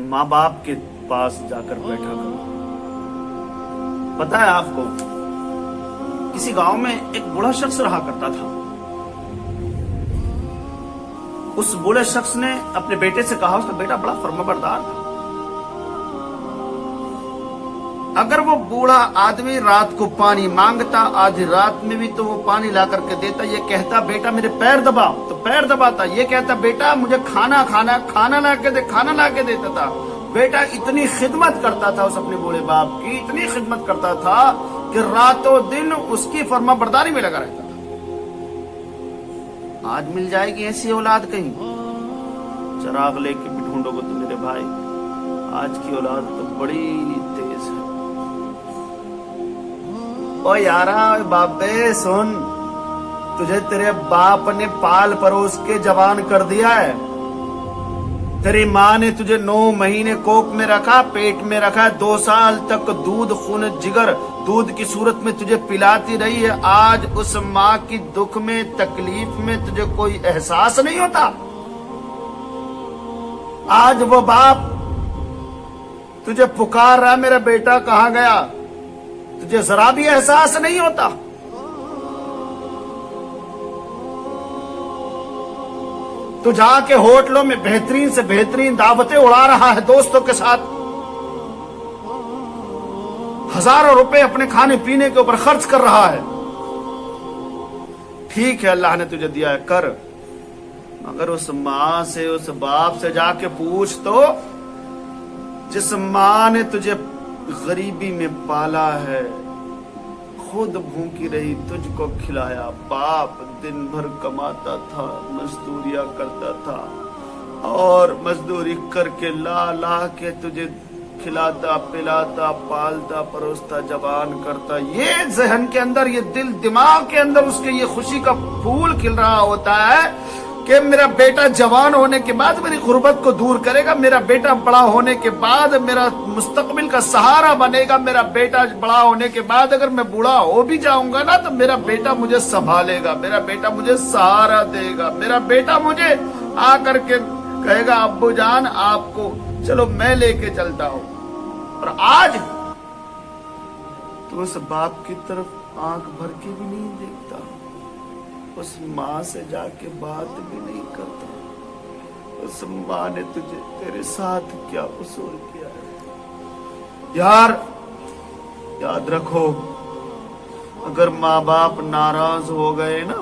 माँ बाप के पास जाकर बैठा करो। पता है आपको, किसी गांव में एक बूढ़ा शख्स रहा करता था। उस बूढ़े शख्स ने अपने बेटे से कहा, उसका बेटा बड़ा फर्माबरदार था। अगर वो बूढ़ा आदमी रात को पानी मांगता, आधी रात में भी, तो वो पानी ला करके देता। ये कहता, बेटा मेरे पैर दबा, तो पैर दबाता। ये कहता, बेटा मुझे खाना खाना, खाना ला के दे, खाना ला के देता था। बेटा इतनी खिदमत करता था उस अपने बूढ़े बाप की, इतनी खिदमत करता था कि रातों दिन उसकी फर्माबरदारी में लगा रहता था। आज मिल जाएगी ऐसी औलाद कहीं? चिराग लेके भी ढूंढोगे तो मेरे भाई, आज की औलाद तो बड़ी तेज है। ओ यारा, बापे सुन, तुझे तेरे बाप ने पाल परोस के जवान कर दिया है। तेरी माँ ने तुझे 9 महीने कोख में रखा, पेट में रखा, 2 साल तक दूध खून जिगर दूध की सूरत में तुझे पिलाती रही है। आज उस माँ की दुख में, तकलीफ में तुझे कोई एहसास नहीं होता? आज वो बाप तुझे पुकार रहा, मेरा बेटा कहाँ गया? तुझे जरा भी एहसास नहीं होता? तो जाके होटलों में बेहतरीन से बेहतरीन दावतें उड़ा रहा है दोस्तों के साथ, हजारों रुपए अपने खाने पीने के ऊपर खर्च कर रहा है। ठीक है, अल्लाह ने तुझे दिया है, कर, मगर उस माँ से, उस बाप से जाके पूछ तो, जिस माँ ने तुझे गरीबी में पाला है, खुद भूखी रही, तुझको खिलाया। बाप दिन भर कमाता था, मजदूरियां करता था, और मजदूरी करके ला ला के तुझे खिलाता, पिलाता, पालता, परोसता, जवान करता। ये जहन के अंदर, ये दिल दिमाग के अंदर उसके ये खुशी का फूल खिल रहा होता है कि मेरा बेटा जवान होने के बाद मेरी गुर्बत को दूर करेगा, मेरा बेटा बड़ा होने के बाद मेरा मुस्तकबिल का सहारा बनेगा, मेरा बेटा बड़ा होने के बाद अगर मैं बूढ़ा हो भी जाऊंगा ना, तो मेरा बेटा मुझे संभालेगा, मेरा बेटा मुझे सहारा देगा, मेरा बेटा मुझे आकर के कहेगा, अब्बू जान आपको चलो मैं लेके चलता हूं। और आज तो उस बाप की तरफ आंख भर के भी नहीं देखता, उस माँ से जाके बात भी नहीं करता। उस माँ ने तुझे, तेरे साथ क्या कसूर किया है? यार याद रखो, अगर माँ बाप नाराज हो गए ना,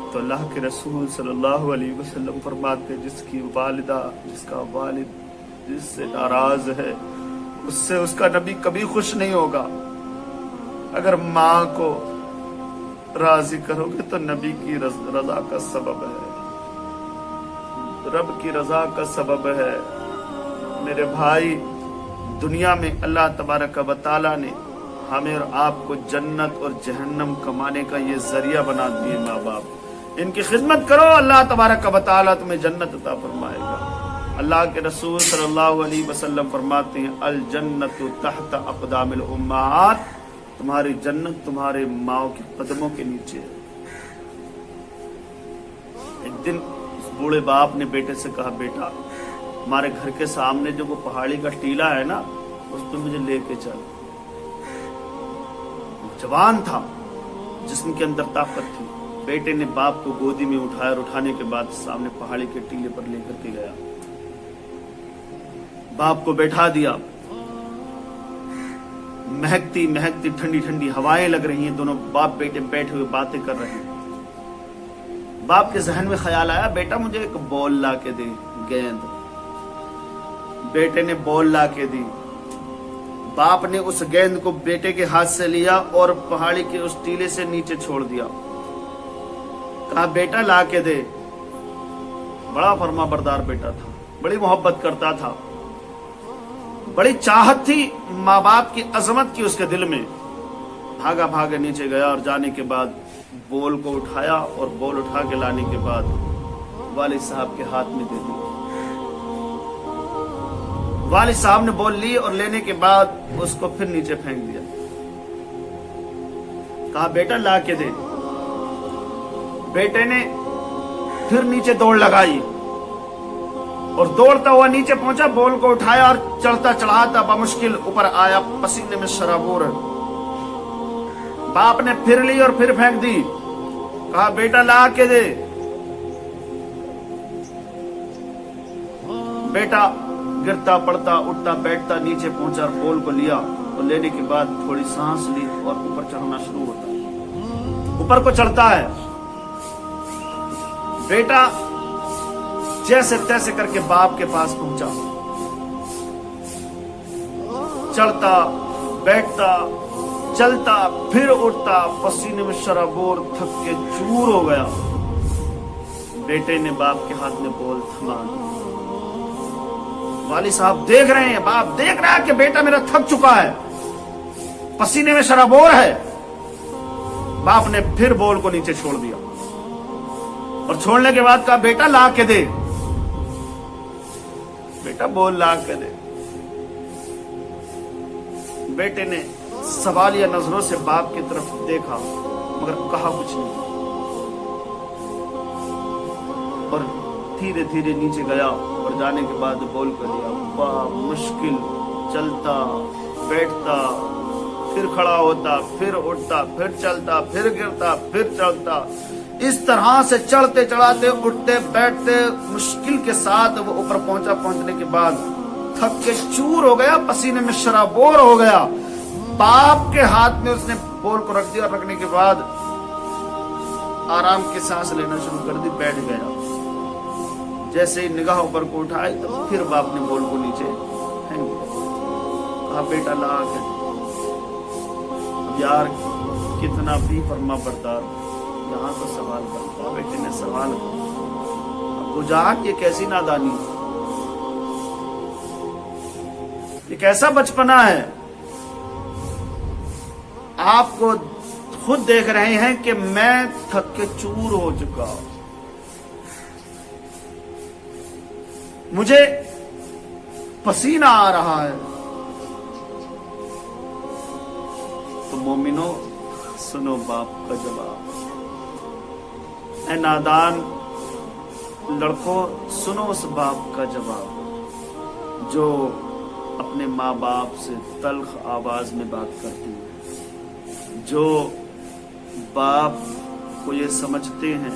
तो अल्लाह के रसूल सल्लल्लाहु अलैहि वसल्लम फरमाते, जिसकी वालिदा, जिसका वालिद जिससे नाराज है, उससे उसका नबी कभी खुश नहीं होगा। अगर माँ को राजी करोगे तो नबी की रजा का सबब है, रब की रजा का सबब है। मेरे भाई, दुनिया में अल्लाह तबारक व तआला ने हमें और आपको जन्नत और जहन्नम कमाने का ये जरिया बना दिए माँ बाप। इनकी खिदमत करो, अल्लाह तबारक व तआला तुम्हें जन्नत अता फरमाएगा। अल्लाह के रसूल सल्लल्लाहु अलैहि वसल्लम फरमाते हैं, अल जन्नतु तहत अक़दामिल उम्महात, तुम्हारी जन्नत तुम्हारे माओ के कदमों के नीचे है। एक दिन उस बूढ़े बाप ने बेटे से कहा, बेटा हमारे घर के सामने जो वो पहाड़ी का टीला है ना, उस पर मुझे लेके चल। जवान था, जिस्म के अंदर ताकत थी। बेटे ने बाप को गोदी में उठाया और उठाने के बाद सामने पहाड़ी के टीले पर लेकर के गया, बाप को बैठा दिया। महकती महकती ठंडी ठंडी हवाएं लग रही हैं, दोनों बाप बेटे बैठे हुए बातें कर रहे हैं। बाप के जहन में ख्याल आया, बेटा मुझे एक बॉल ला के दे, गेंद। बेटे ने बॉल ला के दी। बाप ने उस गेंद को बेटे के हाथ से लिया और पहाड़ी के उस टीले से नीचे छोड़ दिया। कहा, बेटा ला के दे। बड़ा फर्माबरदार बेटा था, बड़ी मोहब्बत करता था, बड़ी चाहत थी माँ बाप की अजमत की उसके दिल में। भागा भागा नीचे गया और जाने के बाद बॉल को उठाया और बॉल उठा के लाने के बाद वालिद साहब के हाथ में दे दी। वालिद साहब ने बॉल ली और लेने के बाद उसको फिर नीचे फेंक दिया। कहा, बेटा ला के दे। बेटे ने फिर नीचे दौड़ लगाई, और दौड़ता हुआ नीचे पहुंचा, बोल को उठाया और चढ़ता चढ़ाता बमुश्किल ऊपर आया, पसीने में शराबोर। बाप ने फिर ली और फिर फेंक दी। कहा बेटा ला के दे। बेटा गिरता पड़ता उठता बैठता नीचे पहुंचा, बोल को लिया और लेने के बाद थोड़ी सांस ली और ऊपर चढ़ना शुरू होता है। ऊपर को चढ़ता है। बेटा जैसे तैसे करके बाप के पास पहुंचा, चढ़ता बैठता चलता फिर उठता, पसीने में शराबोर, थक के चूर हो गया। बेटे ने बाप के हाथ में बोल थमा। वाली साहब देख रहे हैं, बाप देख रहा है कि बेटा मेरा थक चुका है, पसीने में शराबोर है। बाप ने फिर बोल को नीचे छोड़ दिया और छोड़ने के बाद कहा बेटा ला के दे। बेटा बोल ला के दे। बेटे ने सवालिया नजरों से बाप की तरफ देखा मगर कहा कुछ नहीं और धीरे धीरे नीचे गया और जाने के बाद बोल कर दिया। बाप मुश्किल चलता बैठता फिर खड़ा होता फिर उठता फिर चलता फिर गिरता फिर चलता, इस तरह से चढ़ते चढ़ाते उठते बैठते मुश्किल के साथ वो ऊपर पहुंचा। पहुंचने के बाद थक के चूर हो गया, पसीने में शराबोर हो गया। बाप के हाथ में उसने बोल को रख दिया। रखने के बाद आराम की सांस लेना शुरू कर दी, बैठ गया। जैसे ही निगाह ऊपर को उठाई तो फिर बाप ने बोल को नीचे फेंक दिया। कहा बेटा ला के। अब यार कितना भी फर्मा बरदार, यहाँ तो सवाल करता। बेटे ने सवाल किया। अब बुझाक ये कैसी नादानी, ये कैसा बचपना है। आपको खुद देख रहे हैं कि मैं थक के चूर हो चुका, मुझे पसीना आ रहा है। तो मोमिनो सुनो बाप का जवाब। ऐ नादान लड़कों सुनो उस बाप का जवाब जो अपने माँ बाप से तल्ख आवाज में बात करती है, जो बाप को ये समझते हैं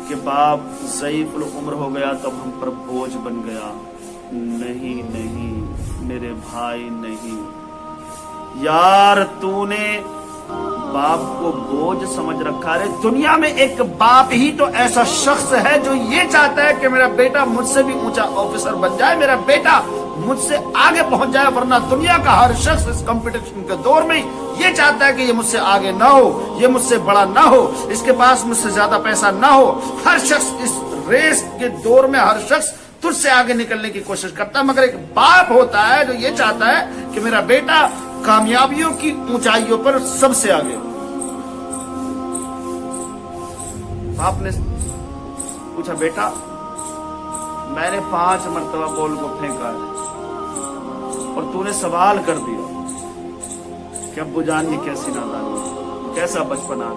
कि बाप ज़ईफ़ उम्र हो गया तब हम पर बोझ बन गया। नहीं नहीं मेरे भाई नहीं यार, तूने बाप को बोझ समझ रखा है। दुनिया में एक बाप ही तो ऐसा शख्स है जो ये चाहता है कि मेरा बेटा मुझसे भी ऊंचा ऑफिसर बन जाए, मेरा बेटा मुझसे आगे पहुंच जाए। वरना दुनिया का हर शख्स इस कंपटीशन के दौर में ये चाहता है कि ये मुझसे आगे ना हो, ये मुझसे बड़ा ना हो, इसके पास मुझसे ज्यादा पैसा ना हो। हर शख्स इस रेस के दौर में हर शख्स तुझसे आगे निकलने की कोशिश करता है, मगर एक बाप होता है जो ये चाहता है कि मेरा बेटा कामयाबियों की ऊंचाइयों पर सबसे आगे। बाप ने पूछा बेटा मैंने 5 मरतबा बॉल को फेंका है और तूने सवाल कर दिया कि अब्बू जान ये कैसी नादानी, कैसा बचपना।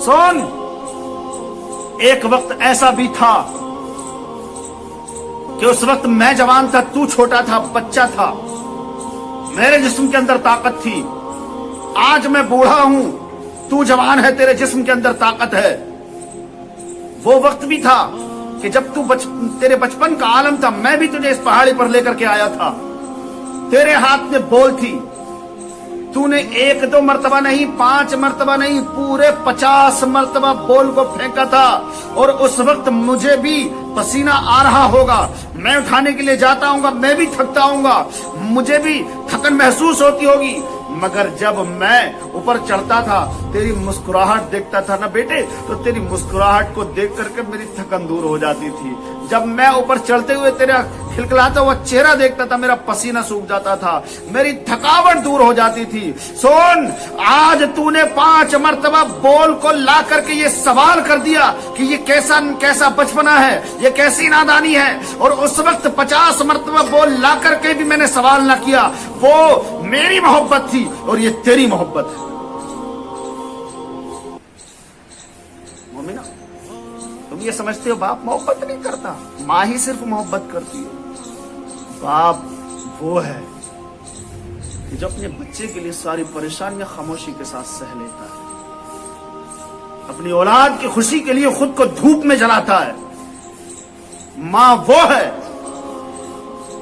सुन, एक वक्त ऐसा भी था कि उस वक्त मैं जवान था, तू छोटा था, बच्चा था, मेरे जिस्म के अंदर ताकत थी। आज मैं बूढ़ा हूं, तू जवान है, तेरे जिस्म के अंदर ताकत है। वो वक्त भी था कि जब तू तेरे बचपन का आलम था, मैं भी तुझे इस पहाड़ी पर लेकर के आया था। तेरे हाथ में बॉल थी, तूने 1-2 मरतबा नहीं, 5 मरतबा नहीं, पूरे 50 मरतबा बॉल को फेंका था। और उस वक्त मुझे भी पसीना आ रहा होगा, मैं उठाने के लिए जाता हूँ, मैं भी थकता हूँ, मुझे भी थकन महसूस होती होगी। मगर जब मैं ऊपर चढ़ता था, तेरी मुस्कुराहट देखता था ना बेटे, तो तेरी मुस्कुराहट को देख करके मेरी थकन दूर हो जाती थी। जब मैं ऊपर चढ़ते हुए तेरा खिलखिलाता हुआ चेहरा देखता था, मेरा पसीना सूख जाता था, मेरी थकावट दूर हो जाती थी। सुन, आज तूने 5 मरतबा बॉल को ला करके ये सवाल कर दिया कि ये कैसा बचपना है, ये कैसी नादानी है। और उस वक्त 50 मरतबा बॉल ला करके भी मैंने सवाल ना किया। वो मेरी मोहब्बत थी और ये तेरी मोहब्बत है। मोमिना, तुम تم یہ سمجھتے ہو باپ محبت نہیں کرتا، ماں ہی صرف محبت کرتی ہے۔ باپ وہ ہے کہ جو اپنے بچے کے لیے ساری پریشانیاں خاموشی کے ساتھ سہ لیتا ہے، اپنی اولاد کی خوشی کے لیے خود کو دھوپ میں جلاتا ہے۔ ماں وہ ہے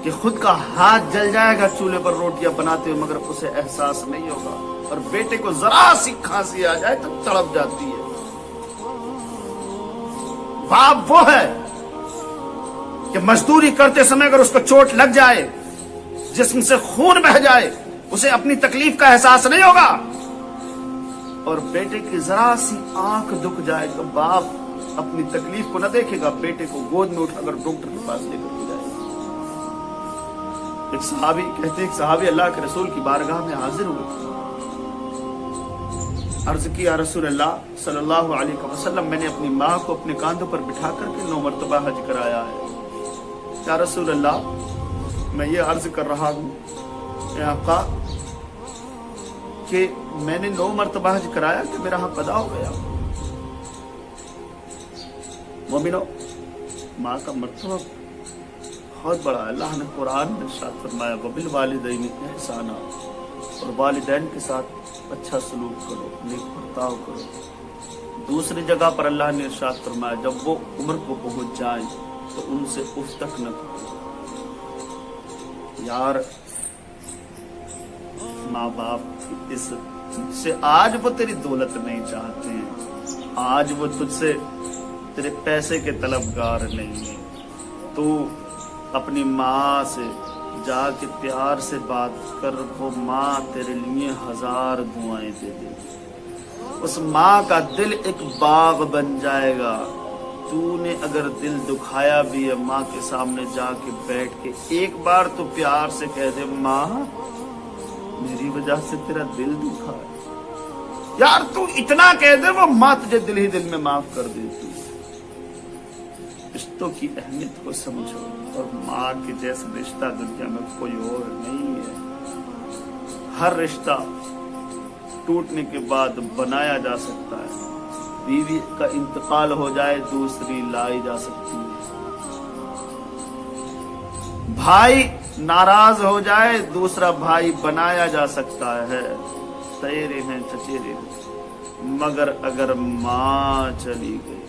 کہ خود کا ہاتھ جل جائے گا چولہے پر روٹیاں بناتے ہوئے مگر اسے احساس نہیں ہوگا، اور بیٹے کو ذرا سی کھانسی آ جائے تو تڑپ جاتی ہے۔ باپ وہ ہے کہ مزدوری کرتے سمے اگر اس کو چوٹ لگ جائے، جسم سے خون بہہ جائے، اسے اپنی تکلیف کا احساس نہیں ہوگا، اور بیٹے کی ذرا سی آنکھ دکھ جائے تو باپ اپنی تکلیف کو نہ دیکھے گا، بیٹے کو گود میں اٹھا کر ڈاکٹر کے پاس لے کر جائے گا۔ ایک صحابی کہتے ہیں، ایک صحابی اللہ کے رسول کی بارگاہ میں حاضر ہوئے، عرض کی یا رسول اللہ صلی اللہ علیہ وسلم، میں نے اپنی ماں کو اپنے کاندھوں پر بٹھا کر کے 9 مرتبہ حج کرایا ہے۔ یا رسول اللہ میں یہ عرض کر رہا ہوں اے آقا کہ میں نے 9 مرتبہ حج کرایا کہ میرا حق ادا ہو گیا؟ مومنو، ماں کا مرتبہ بہت بڑا ہے۔ اللہ نے قرآن میں ارشاد فرمایا وبالوالدین احسانا، اور والدین کے ساتھ اچھا سلوک کرو، نیک برتاؤ کرو۔ دوسری جگہ پر اللہ نے ارشاد فرمایا جب وہ عمر کو پہنچ جائیں تو ان سے اف تک نہ کرو۔ یار ماں باپ اس سے آج وہ تیری دولت نہیں چاہتے ہیں، آج وہ تجھ سے تیرے پیسے کے طلبگار نہیں ہیں۔ تو اپنی ماں سے جا کے پیار سے بات کر، وہ ماں تیرے لیے 1000 دعائیں دے دے گی۔ اس ماں کا دل ایک باغ بن جائے گا۔ تو نے اگر دل دکھایا بھی ہے، ماں کے سامنے جا کے بیٹھ کے ایک بار تو پیار سے کہہ دے ماں میری وجہ سے تیرا دل دکھا ہے، یار تو اتنا کہہ دے، وہ ماں تجھے دل ہی دل میں معاف کر دیتی۔ رشتوں کی اہمیت کو سمجھو، اور ماں کے جیسا رشتہ دنیا میں کوئی اور نہیں ہے۔ ہر رشتہ ٹوٹنے کے بعد بنایا جا سکتا ہے، بیوی کا انتقال ہو جائے دوسری لائی جا سکتی ہے، بھائی ناراض ہو جائے دوسرا بھائی بنایا جا سکتا ہے۔ تیرے ہیں چچیرے ہیں، مگر اگر ماں چلی گئی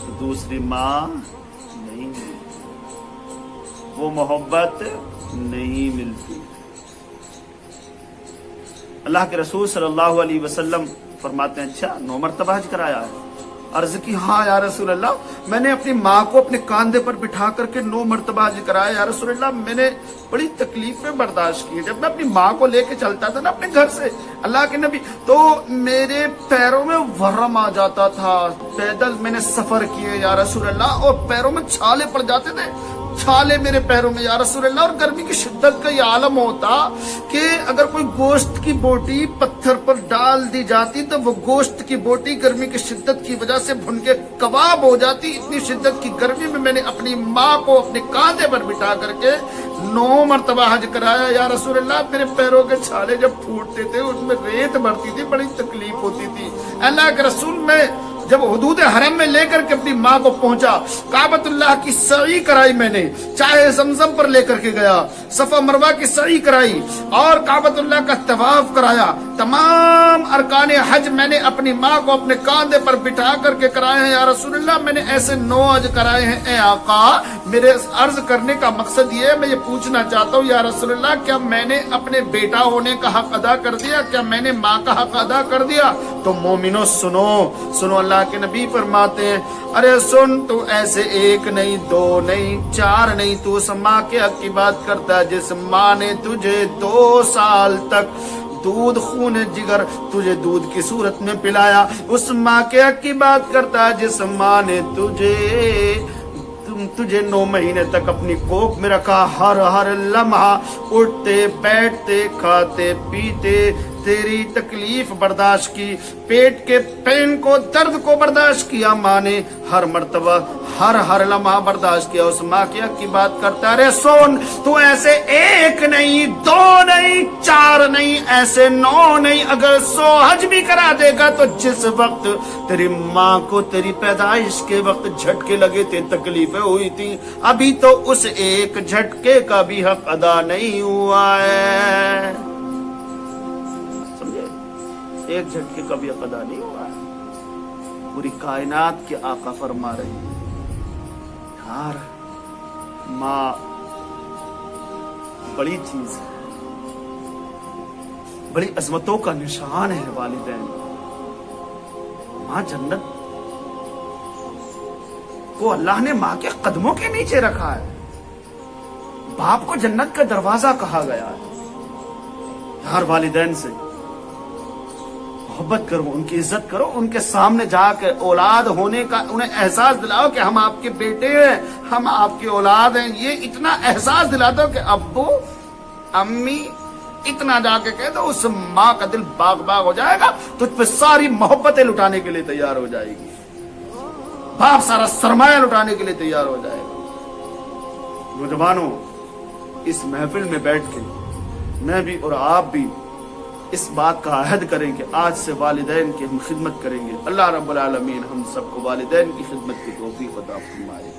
تو دوسری ماں نہیں ملتی، وہ محبت نہیں ملتی۔ اللہ کے رسول صلی اللہ علیہ وسلم فرماتے ہیں اچھا 9 مرتبہ حج کرایا ہے؟ عرض کی ہاں یا رسول اللہ، میں نے اپنی ماں کو اپنے کاندھے پر بٹھا کر کے 9 مرتبہ حج کرایا یا رسول اللہ۔ میں نے بڑی تکلیفیں برداشت کی، جب میں اپنی ماں کو لے کے چلتا تھا نا اپنے گھر سے اللہ کے نبی، تو میرے پیروں میں ورم آ جاتا تھا۔ پیدل میں نے سفر کیے یا رسول اللہ، اور پیروں میں چھالے پڑ جاتے تھے، چھالے میرے پیروں میں یا رسول اللہ۔ اور گرمی کی شدت کا یہ عالم ہوتا کہ اگر کوئی گوشت کی بوٹی پتھر پر ڈال دی جاتی تو وہ گوشت کی بوٹی گرمی کی شدت کی وجہ سے بھن کے کباب ہو جاتی۔ اتنی شدت کی گرمی میں نے اپنی ماں کو اپنے کاندھے پر بٹھا کر کے 9 مرتبہ حج کرایا یا رسول اللہ۔ میرے پیروں کے چھالے جب پھوٹتے تھے اس میں ریت بھرتی تھی، بڑی تکلیف ہوتی تھی۔ اللہ کے رسول میں جب حدود حرم میں لے کر کے اپنی ماں کو پہنچا، کعبۃ اللہ کی سعی کرائی، میں نے چاہے زمزم پر لے کر کے گیا، صفا مروہ کی سعی کرائی اور کعبۃ اللہ کا طواف کرایا۔ تمام ارکان حج میں نے اپنی ماں کو اپنے کاندھے پر بٹھا کر کے کرائے ہیں یا رسول اللہ۔ میں نے ایسے 9 حج کرائے ہیں اے آقا۔ میرے عرض کرنے کا مقصد یہ ہے، میں یہ پوچھنا چاہتا ہوں یا رسول اللہ، کیا میں نے اپنے بیٹا ہونے کا حق ادا کر دیا؟ کیا میں نے ماں کا حق ادا کر دیا؟ تو مومنو سنو، اللہ کے نبی فرماتے ہیں ارے سن، تو ایسے 1 نہیں 2 نہیں 4 نہیں، تو اس ماں کے حق کی بات کرتا ہے جس ماں نے تجھے 2 سال تک دودھ خون جگر تجھے دودھ کی صورت میں پلایا۔ اس ماں کے حق کی بات کرتا ہے جس ماں نے تجھے 9 مہینے تک اپنی کوکھ میں رکھا، ہر لمحہ اٹھتے بیٹھتے کھاتے پیتے तेरी तकलीफ बर्दाश्त की, पेट के पेन को, दर्द को बर्दाश्त किया माँ ने, हर मर्तबा हर लम्हा बर्दाश्त किया। उस माँ की हक की बात करता, अरे सोन, तू ऐसे 1 नहीं 2 नहीं 4 नहीं, ऐसे 9 नहीं, अगर 100 हज भी करा देगा तो जिस वक्त तेरी माँ को तेरी पैदाइश के वक्त झटके लगे थे, तकलीफें हुई थी, अभी तो उस एक झटके का भी हक अदा नहीं हुआ है। समझे? एक झटके का भी हक अदा नहीं हुआ है। पूरी कायनात के आका फरमा रही है, यार माँ बड़ी चीज है, बड़ी अजमतों का निशान है वालिदैन। माँ जन्नत को अल्लाह ने माँ के कदमों के नीचे रखा है। बाप को जन्नत का दरवाजा कहा गया है। यार वालिदैन से मोहब्बत करो, उनकी इज्जत करो, उनके सामने जाकर औलाद होने का उन्हें एहसास दिलाओ कि हम आपके बेटे हैं, हम आपकी औलाद हैं। ये इतना एहसास दिला दो कि अब्बू अम्मी, इतना जाके कह दो, उस माँ का दिल बाग बाग हो जाएगा, तुझ पे सारी मोहब्बतें लुटाने के लिए तैयार हो जाएगी। बाप सारा सरमाया लुटाने के लिए तैयार हो जाएगा। नौजवानों, इस महफिल में बैठ के मैं भी और आप भी इस बात का अहद करें कि आज से वालिदैन की हम खिदमत करेंगे। अल्लाह रब्बुल आलमीन हम सबको वालिदैन की खिदमत की तौफीक अता फरमाए।